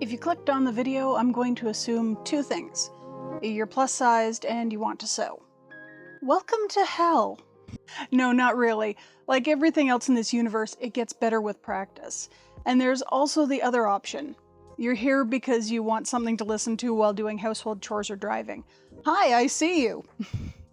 If you clicked on the video, I'm going to assume two things. You're plus-sized and you want to sew. Welcome to hell. No, not really. Like everything else in this universe, it gets better with practice. And there's also the other option. You're here because you want something to listen to while doing household chores or driving. Hi, I see you.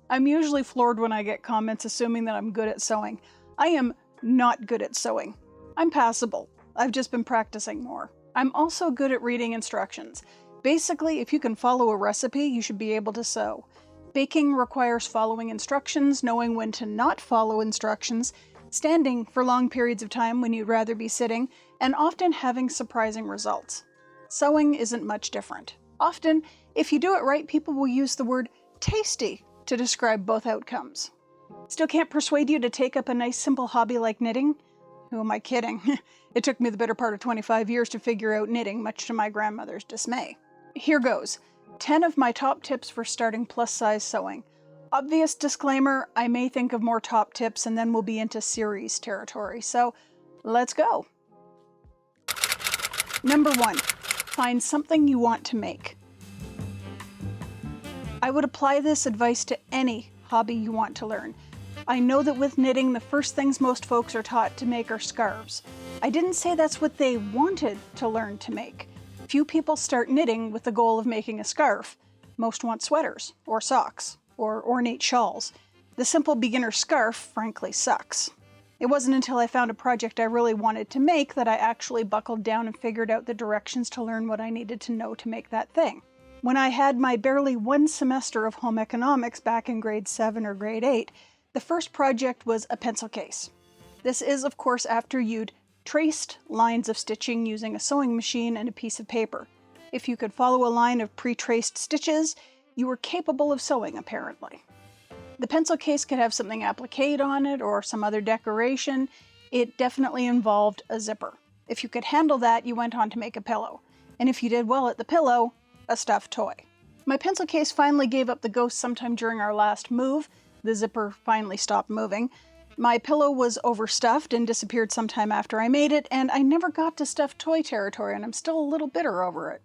I'm usually floored when I get comments assuming that I'm good at sewing. I am not good at sewing. I'm passable. I've just been practicing more. I'm also good at reading instructions. Basically, if you can follow a recipe, you should be able to sew. Baking requires following instructions, knowing when to not follow instructions, standing for long periods of time when you'd rather be sitting, and often having surprising results. Sewing isn't much different. Often, if you do it right, people will use the word tasty to describe both outcomes. Still can't persuade you to take up a nice simple hobby like knitting? Who am I kidding? It took me the better part of 25 years to figure out knitting, much to my grandmother's dismay. Here goes. 10 of my top tips for starting plus-size sewing. Obvious disclaimer, I may think of more top tips and then we'll be into series territory, so let's go. Number 1, find something you want to make. I would apply this advice to any hobby you want to learn. I know that with knitting, the first things most folks are taught to make are scarves. I didn't say that's what they wanted to learn to make. Few people start knitting with the goal of making a scarf. Most want sweaters, or socks, or ornate shawls. The simple beginner scarf, frankly, sucks. It wasn't until I found a project I really wanted to make that I actually buckled down and figured out the directions to learn what I needed to know to make that thing. When I had my barely one semester of home economics back in grade 7 or grade 8, the first project was a pencil case. This is, of course, after you'd traced lines of stitching using a sewing machine and a piece of paper. If you could follow a line of pre-traced stitches, you were capable of sewing, apparently. The pencil case could have something appliqued on it or some other decoration. It definitely involved a zipper. If you could handle that, you went on to make a pillow. And if you did well at the pillow, a stuffed toy. My pencil case finally gave up the ghost sometime during our last move. The zipper finally stopped moving. My pillow was overstuffed and disappeared sometime after I made it, and I never got to stuffed toy territory, and I'm still a little bitter over it.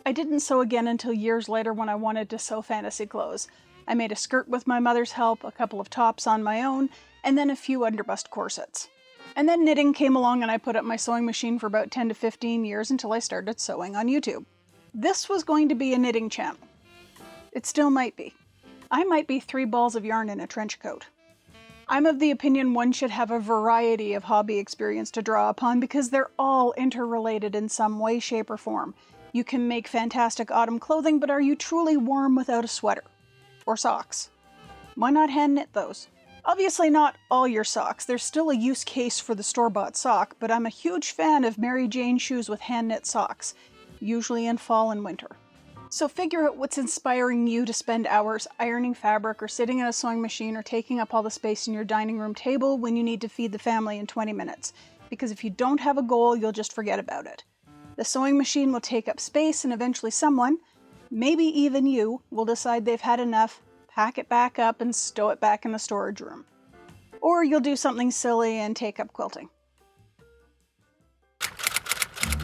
I didn't sew again until years later when I wanted to sew fantasy clothes. I made a skirt with my mother's help, a couple of tops on my own, and then a few underbust corsets. And then knitting came along and I put up my sewing machine for about 10 to 15 years until I started sewing on YouTube. This was going to be a knitting channel. It still might be. I might be 3 balls of yarn in a trench coat. I'm of the opinion one should have a variety of hobby experience to draw upon because they're all interrelated in some way, shape, or form. You can make fantastic autumn clothing, but are you truly warm without a sweater? Or socks? Why not hand knit those? Obviously not all your socks. There's still a use case for the store-bought sock, but I'm a huge fan of Mary Jane shoes with hand knit socks, usually in fall and winter. So figure out what's inspiring you to spend hours ironing fabric or sitting at a sewing machine or taking up all the space in your dining room table when you need to feed the family in 20 minutes. Because if you don't have a goal, you'll just forget about it. The sewing machine will take up space and eventually someone, maybe even you, will decide they've had enough, pack it back up and stow it back in the storage room. Or you'll do something silly and take up quilting.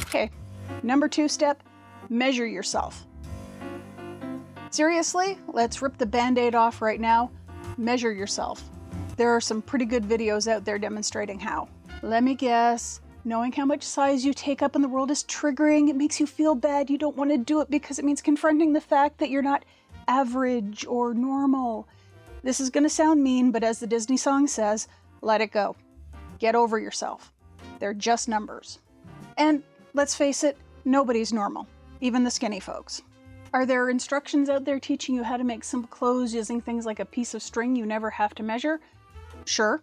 Okay, number 2 step, measure yourself. Seriously, let's rip the band-aid off right now. Measure yourself. There are some pretty good videos out there demonstrating how. Let me guess, knowing how much size you take up in the world is triggering. It makes you feel bad. You don't want to do it because it means confronting the fact that you're not average or normal. This is going to sound mean, but as the Disney song says, let it go. Get over yourself. They're just numbers. And let's face it, nobody's normal, even the skinny folks. Are there instructions out there teaching you how to make simple clothes using things like a piece of string you never have to measure? Sure.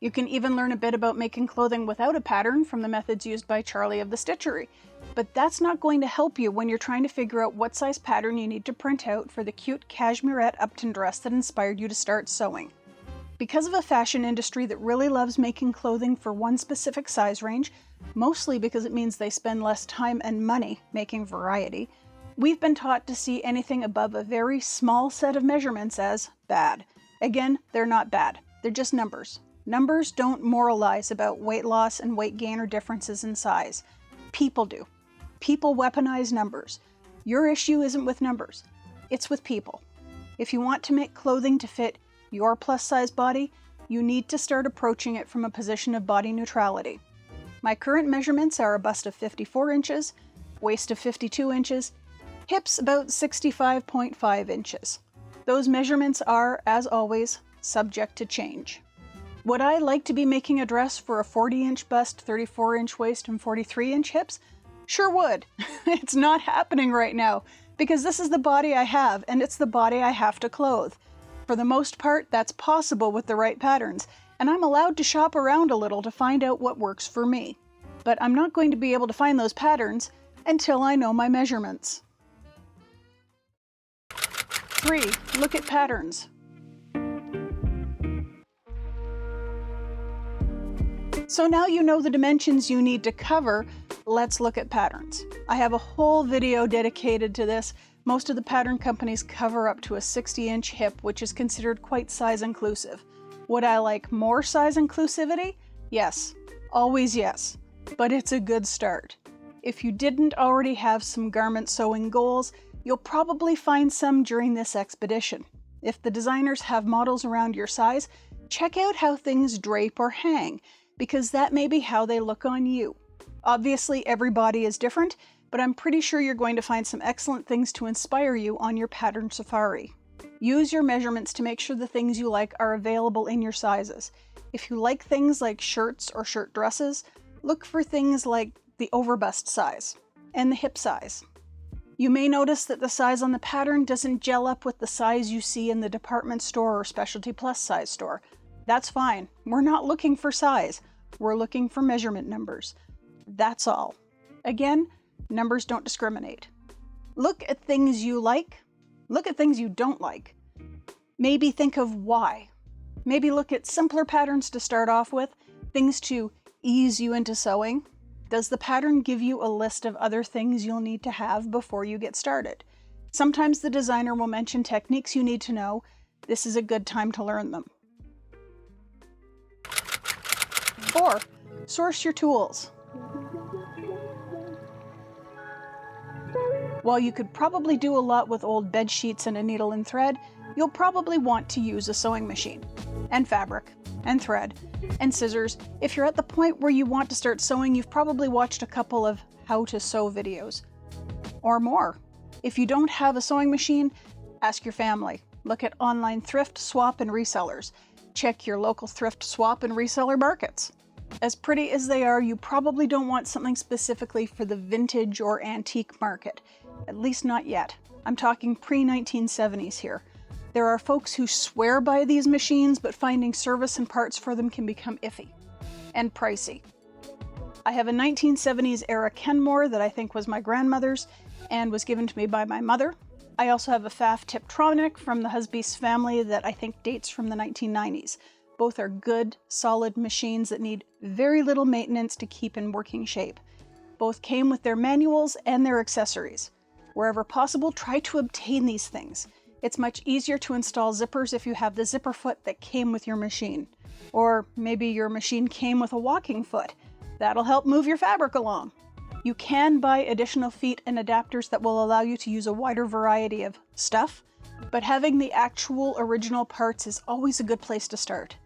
You can even learn a bit about making clothing without a pattern from the methods used by Charlie of the Stitchery. But that's not going to help you when you're trying to figure out what size pattern you need to print out for the cute cashmerette Upton dress that inspired you to start sewing. Because of a fashion industry that really loves making clothing for one specific size range, mostly because it means they spend less time and money making variety, we've been taught to see anything above a very small set of measurements as bad. Again, they're not bad. They're just numbers. Numbers don't moralize about weight loss and weight gain or differences in size. People do. People weaponize numbers. Your issue isn't with numbers, it's with people. If you want to make clothing to fit your plus-size body, you need to start approaching it from a position of body neutrality. My current measurements are a bust of 54 inches, waist of 52 inches, hips about 65.5 inches. Those measurements are, as always, subject to change. Would I like to be making a dress for a 40-inch bust, 34-inch waist, and 43-inch hips? Sure would. It's not happening right now, because this is the body I have, and it's the body I have to clothe. For the most part, that's possible with the right patterns, and I'm allowed to shop around a little to find out what works for me. But I'm not going to be able to find those patterns until I know my measurements. 3. Look at patterns. So now you know the dimensions you need to cover, let's look at patterns. I have a whole video dedicated to this. Most of the pattern companies cover up to a 60-inch hip, which is considered quite size inclusive. Would I like more size inclusivity? Yes, always yes, but it's a good start. If you didn't already have some garment sewing goals, you'll probably find some during this expedition. If the designers have models around your size, check out how things drape or hang, because that may be how they look on you. Obviously, every body is different, but I'm pretty sure you're going to find some excellent things to inspire you on your pattern safari. Use your measurements to make sure the things you like are available in your sizes. If you like things like shirts or shirt dresses, look for things like the overbust size and the hip size. You may notice that the size on the pattern doesn't gel up with the size you see in the department store or specialty plus size store. That's fine. We're not looking for size. We're looking for measurement numbers. That's all. Again, numbers don't discriminate. Look at things you like. Look at things you don't like. Maybe think of why. Maybe look at simpler patterns to start off with, things to ease you into sewing. Does the pattern give you a list of other things you'll need to have before you get started? Sometimes the designer will mention techniques you need to know. This is a good time to learn them. 4. Source your tools. While you could probably do a lot with old bed sheets and a needle and thread, you'll probably want to use a sewing machine, and fabric, and thread, and scissors. If you're at the point where you want to start sewing, you've probably watched a couple of how to sew videos, or more. If you don't have a sewing machine, ask your family. Look at online thrift, swap, and resellers. Check your local thrift, swap, and reseller markets. As pretty as they are, you probably don't want something specifically for the vintage or antique market. At least not yet. I'm talking pre-1970s here. There are folks who swear by these machines, but finding service and parts for them can become iffy and pricey. I have a 1970s era Kenmore that I think was my grandmother's and was given to me by my mother. I also have a Pfaff Tiptronic from the Husby's family that I think dates from the 1990s. Both are good, solid machines that need very little maintenance to keep in working shape. Both came with their manuals and their accessories. Wherever possible, try to obtain these things. It's much easier to install zippers if you have the zipper foot that came with your machine. Or maybe your machine came with a walking foot. That'll help move your fabric along. You can buy additional feet and adapters that will allow you to use a wider variety of stuff, but having the actual original parts is always a good place to start,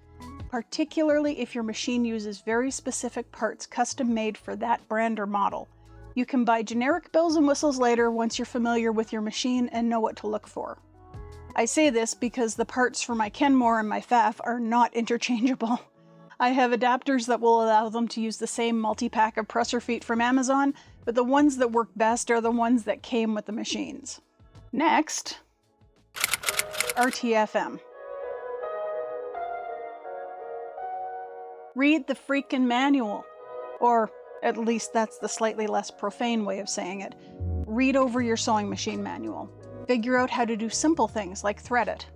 particularly if your machine uses very specific parts custom made for that brand or model. You can buy generic bells and whistles later once you're familiar with your machine and know what to look for. I say this because the parts for my Kenmore and my Pfaff are not interchangeable. I have adapters that will allow them to use the same multi-pack of presser feet from Amazon, but the ones that work best are the ones that came with the machines. Next, RTFM. Read the freaking manual. Or at least that's the slightly less profane way of saying it. Read over your sewing machine manual. Figure out how to do simple things like thread it.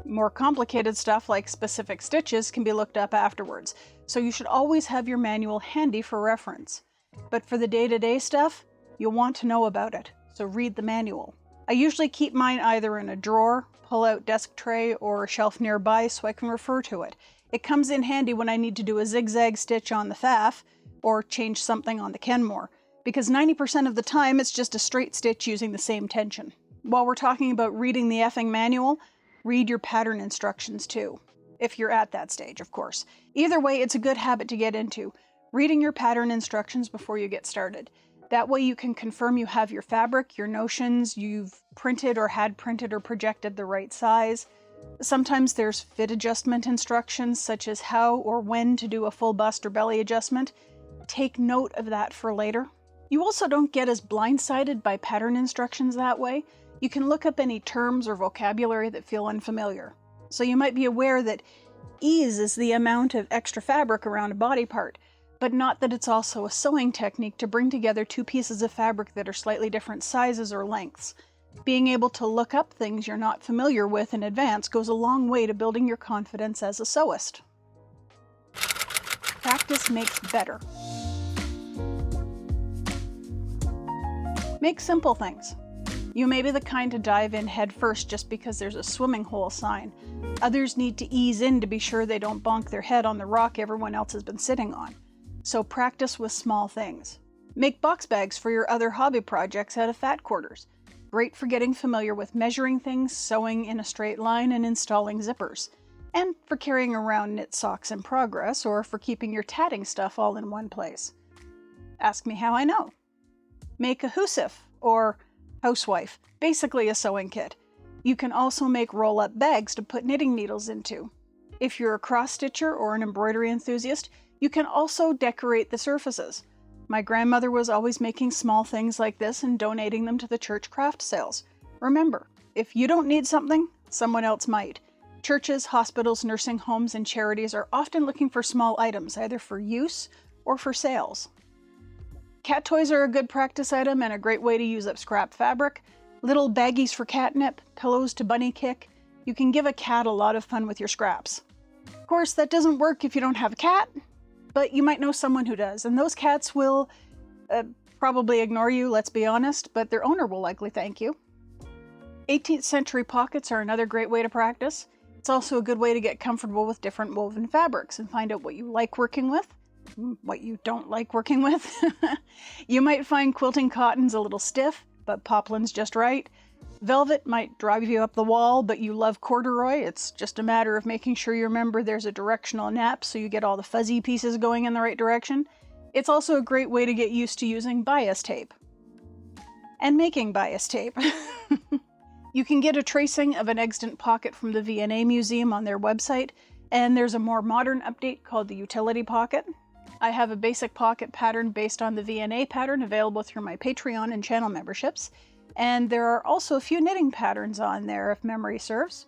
More complicated stuff like specific stitches can be looked up afterwards, so you should always have your manual handy for reference. But for the day-to-day stuff, you'll want to know about it, so read the manual. I usually keep mine either in a drawer, pull-out desk tray, or a shelf nearby so I can refer to it. It comes in handy when I need to do a zigzag stitch on the Pfaff, or change something on the Kenmore. because 90% of the time it's just a straight stitch using the same tension. While we're talking about reading the effing manual, read your pattern instructions too. If you're at that stage, of course. Either way, it's a good habit to get into, reading your pattern instructions before you get started. That way you can confirm you have your fabric, your notions, you've printed or had printed or projected the right size. Sometimes there's fit adjustment instructions, such as how or when to do a full bust or belly adjustment. Take note of that for later. You also don't get as blindsided by pattern instructions that way. You can look up any terms or vocabulary that feel unfamiliar. So you might be aware that ease is the amount of extra fabric around a body part, but not that it's also a sewing technique to bring together two pieces of fabric that are slightly different sizes or lengths. Being able to look up things you're not familiar with in advance goes a long way to building your confidence as a sewist. Practice makes better. Make simple things. You may be the kind to dive in head first just because there's a swimming hole sign. Others need to ease in to be sure they don't bonk their head on the rock everyone else has been sitting on. So practice with small things. Make box bags for your other hobby projects out of fat quarters. Great for getting familiar with measuring things, sewing in a straight line, and installing zippers. And for carrying around knit socks in progress, or for keeping your tatting stuff all in one place. Ask me how I know. Make a hoosif, or housewife, basically a sewing kit. You can also make roll-up bags to put knitting needles into. If you're a cross-stitcher or an embroidery enthusiast, you can also decorate the surfaces. My grandmother was always making small things like this and donating them to the church craft sales. Remember, if you don't need something, someone else might. Churches, hospitals, nursing homes, and charities are often looking for small items, either for use or for sales. Cat toys are a good practice item and a great way to use up scrap fabric. Little baggies for catnip, pillows to bunny kick. You can give a cat a lot of fun with your scraps. Of course, that doesn't work if you don't have a cat, but you might know someone who does, and those cats will probably ignore you, let's be honest, but their owner will likely thank you. 18th century pockets are another great way to practice. It's also a good way to get comfortable with different woven fabrics and find out what you like working with, what you don't like working with. You might find quilting cotton's a little stiff, but poplin's just right. Velvet might drive you up the wall, but you love corduroy. It's just a matter of making sure you remember there's a directional nap so you get all the fuzzy pieces going in the right direction. It's also a great way to get used to using bias tape. And making bias tape. You can get a tracing of an extant pocket from the V&A Museum on their website, and there's a more modern update called the Utility Pocket. I have a basic pocket pattern based on the V&A pattern available through my Patreon and channel memberships, and there are also a few knitting patterns on there if memory serves.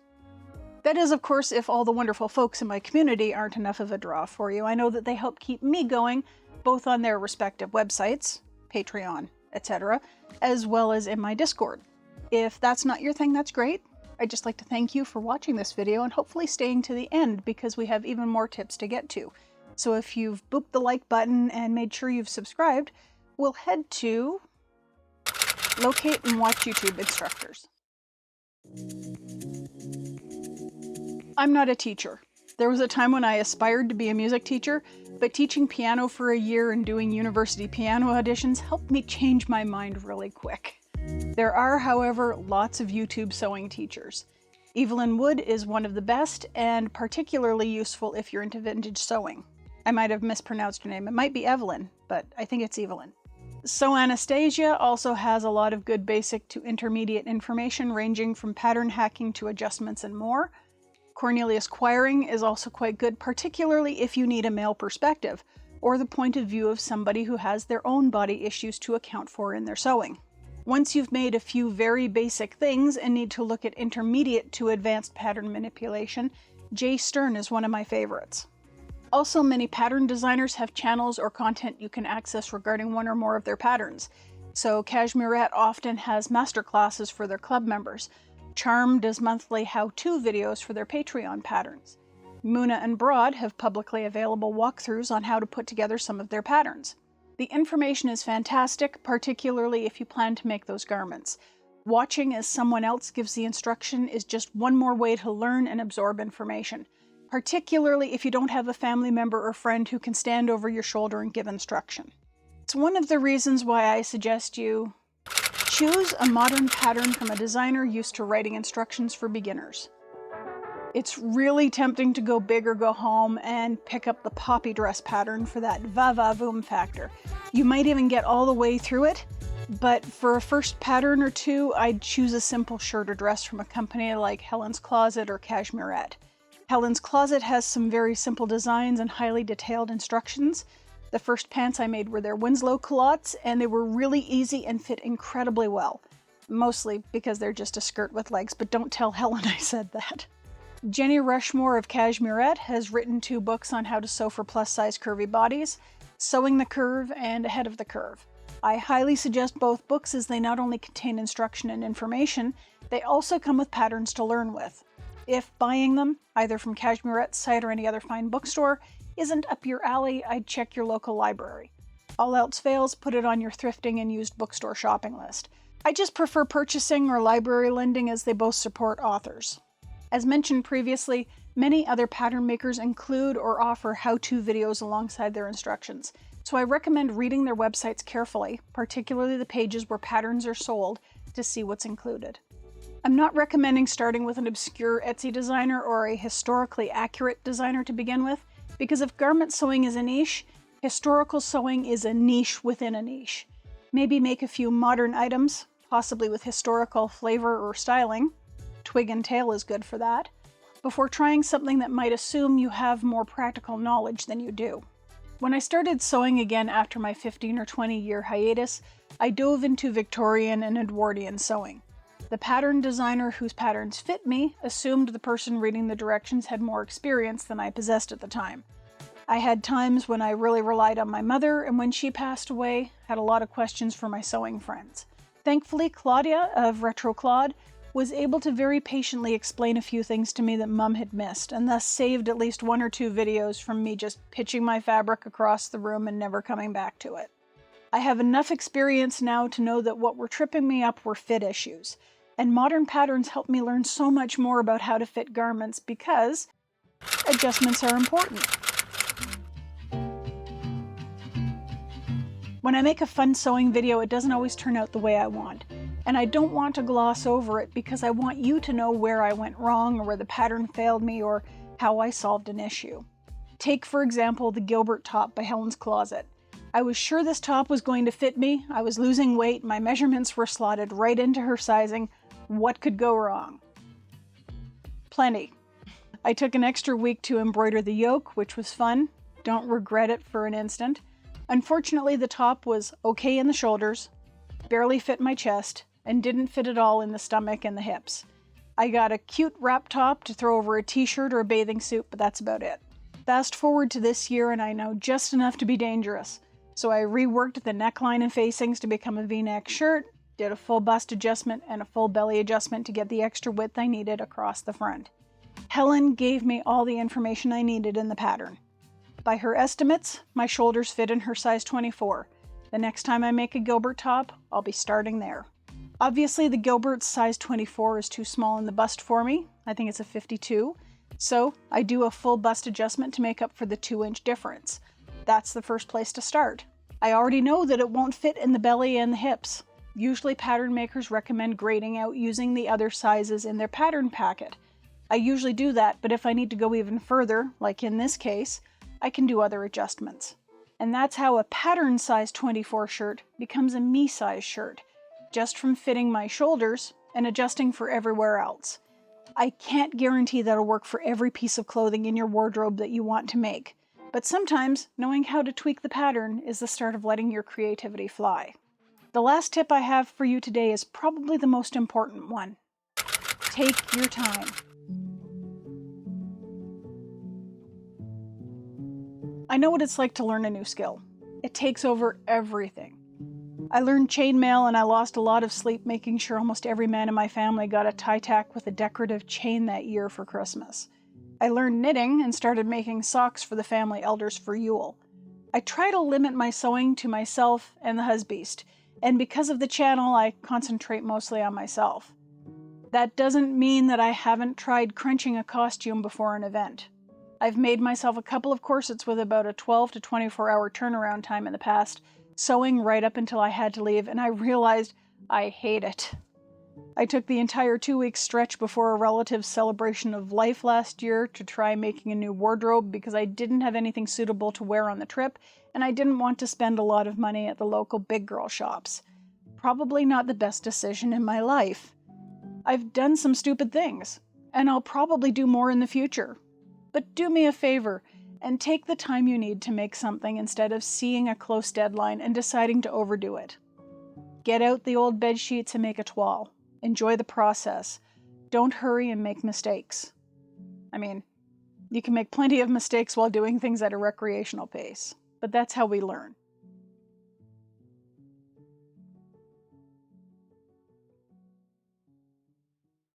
That is, of course, if all the wonderful folks in my community aren't enough of a draw for you. I know that they help keep me going, both on their respective websites, Patreon, etc., as well as in my Discord. If that's not your thing, that's great. I'd just like to thank you for watching this video and hopefully staying to the end because we have even more tips to get to. So if you've booped the like button and made sure you've subscribed, we'll head to Locate and Watch YouTube Instructors. I'm not a teacher. There was a time when I aspired to be a music teacher, but teaching piano for a year and doing university piano auditions helped me change my mind really quick. There are, however, lots of YouTube sewing teachers. Evelyn Wood is one of the best and particularly useful if you're into vintage sewing. I might have mispronounced her name. It might be Evelyn, but I think it's Evelyn. So Anastasia also has a lot of good basic to intermediate information ranging from pattern hacking to adjustments and more. Cornelius Quiring is also quite good, particularly if you need a male perspective or the point of view of somebody who has their own body issues to account for in their sewing. Once you've made a few very basic things and need to look at intermediate to advanced pattern manipulation, Jay Stern is one of my favorites. Also, many pattern designers have channels or content you can access regarding one or more of their patterns. So Cashmerette often has masterclasses for their club members. Charm does monthly how-to videos for their Patreon patterns. Muna and Broad have publicly available walkthroughs on how to put together some of their patterns. The information is fantastic, particularly if you plan to make those garments. Watching as someone else gives the instruction is just one more way to learn and absorb information, particularly if you don't have a family member or friend who can stand over your shoulder and give instruction. It's one of the reasons why I suggest you choose a modern pattern from a designer used to writing instructions for beginners. It's really tempting to go big or go home and pick up the poppy dress pattern for that va-va-voom factor. You might even get all the way through it, but for a first pattern or two, I'd choose a simple shirt or dress from a company like Helen's Closet or Cashmerette. Helen's Closet has some very simple designs and highly detailed instructions. The first pants I made were their Winslow culottes, and they were really easy and fit incredibly well. Mostly because they're just a skirt with legs, but don't tell Helen I said that. Jenny Rushmore of Cashmerette has written 2 books on how to sew for plus-size curvy bodies, Sewing the Curve and Ahead of the Curve. I highly suggest both books as they not only contain instruction and information, they also come with patterns to learn with. If buying them, either from Cashmerette's site or any other fine bookstore, isn't up your alley, I'd check your local library. All else fails, put it on your thrifting and used bookstore shopping list. I just prefer purchasing or library lending as they both support authors. As mentioned previously, many other pattern makers include or offer how-to videos alongside their instructions, so I recommend reading their websites carefully, particularly the pages where patterns are sold, to see what's included. I'm not recommending starting with an obscure Etsy designer or a historically accurate designer to begin with, because if garment sewing is a niche, historical sewing is a niche within a niche. Maybe make a few modern items, possibly with historical flavor or styling. Twig and tail is good for that, before trying something that might assume you have more practical knowledge than you do. When I started sewing again after my 15 or 20 year hiatus, I dove into Victorian and Edwardian sewing. The pattern designer whose patterns fit me assumed the person reading the directions had more experience than I possessed at the time. I had times when I really relied on my mother, and when she passed away, had a lot of questions for my sewing friends. Thankfully, Claudia of Retro Claude was able to very patiently explain a few things to me that Mum had missed, and thus saved at least 1 or 2 videos from me just pitching my fabric across the room and never coming back to it. I have enough experience now to know that what were tripping me up were fit issues, and modern patterns help me learn so much more about how to fit garments because adjustments are important. When I make a fun sewing video, it doesn't always turn out the way I want. And I don't want to gloss over it because I want you to know where I went wrong or where the pattern failed me or how I solved an issue. Take, for example, the Gilbert top by Helen's Closet. I was sure this top was going to fit me. I was losing weight. My measurements were slotted right into her sizing. What could go wrong? Plenty. I took an extra week to embroider the yoke, which was fun. Don't regret it for an instant. Unfortunately, the top was okay in the shoulders, barely fit my chest, and didn't fit at all in the stomach and the hips. I got a cute wrap top to throw over a t-shirt or a bathing suit, but that's about it. Fast forward to this year and I know just enough to be dangerous. So I reworked the neckline and facings to become a V-neck shirt, did a full bust adjustment and a full belly adjustment to get the extra width I needed across the front. Helen gave me all the information I needed in the pattern. By her estimates, my shoulders fit in her size 24. The next time I make a Gilbert top, I'll be starting there. Obviously, the Gilbert's size 24 is too small in the bust for me. I think it's a 52. So I do a full bust adjustment to make up for the 2-inch difference. That's the first place to start. I already know that it won't fit in the belly and the hips. Usually pattern makers recommend grading out using the other sizes in their pattern packet. I usually do that, but if I need to go even further, like in this case, I can do other adjustments. And that's how a pattern size 24 shirt becomes a me size shirt, just from fitting my shoulders and adjusting for everywhere else. I can't guarantee that'll work for every piece of clothing in your wardrobe that you want to make, but sometimes knowing how to tweak the pattern is the start of letting your creativity fly. The last tip I have for you today is probably the most important one. Take your time. I know what it's like to learn a new skill. It takes over everything. I learned chainmail and I lost a lot of sleep making sure almost every man in my family got a tie tack with a decorative chain that year for Christmas. I learned knitting and started making socks for the family elders for Yule. I try to limit my sewing to myself and the husbeast, and because of the channel, I concentrate mostly on myself. That doesn't mean that I haven't tried crunching a costume before an event. I've made myself a couple of corsets with about a 12 to 24 hour turnaround time in the past, sewing right up until I had to leave, and I realized I hate it. I took the entire 2-week stretch before a relative's celebration of life last year to try making a new wardrobe because I didn't have anything suitable to wear on the trip, and I didn't want to spend a lot of money at the local big girl shops. Probably not the best decision in my life. I've done some stupid things, and I'll probably do more in the future. But do me a favor and take the time you need to make something instead of seeing a close deadline and deciding to overdo it. Get out the old bed sheets and make a toile. Enjoy the process. Don't hurry and make mistakes. I mean, you can make plenty of mistakes while doing things at a recreational pace, but that's how we learn.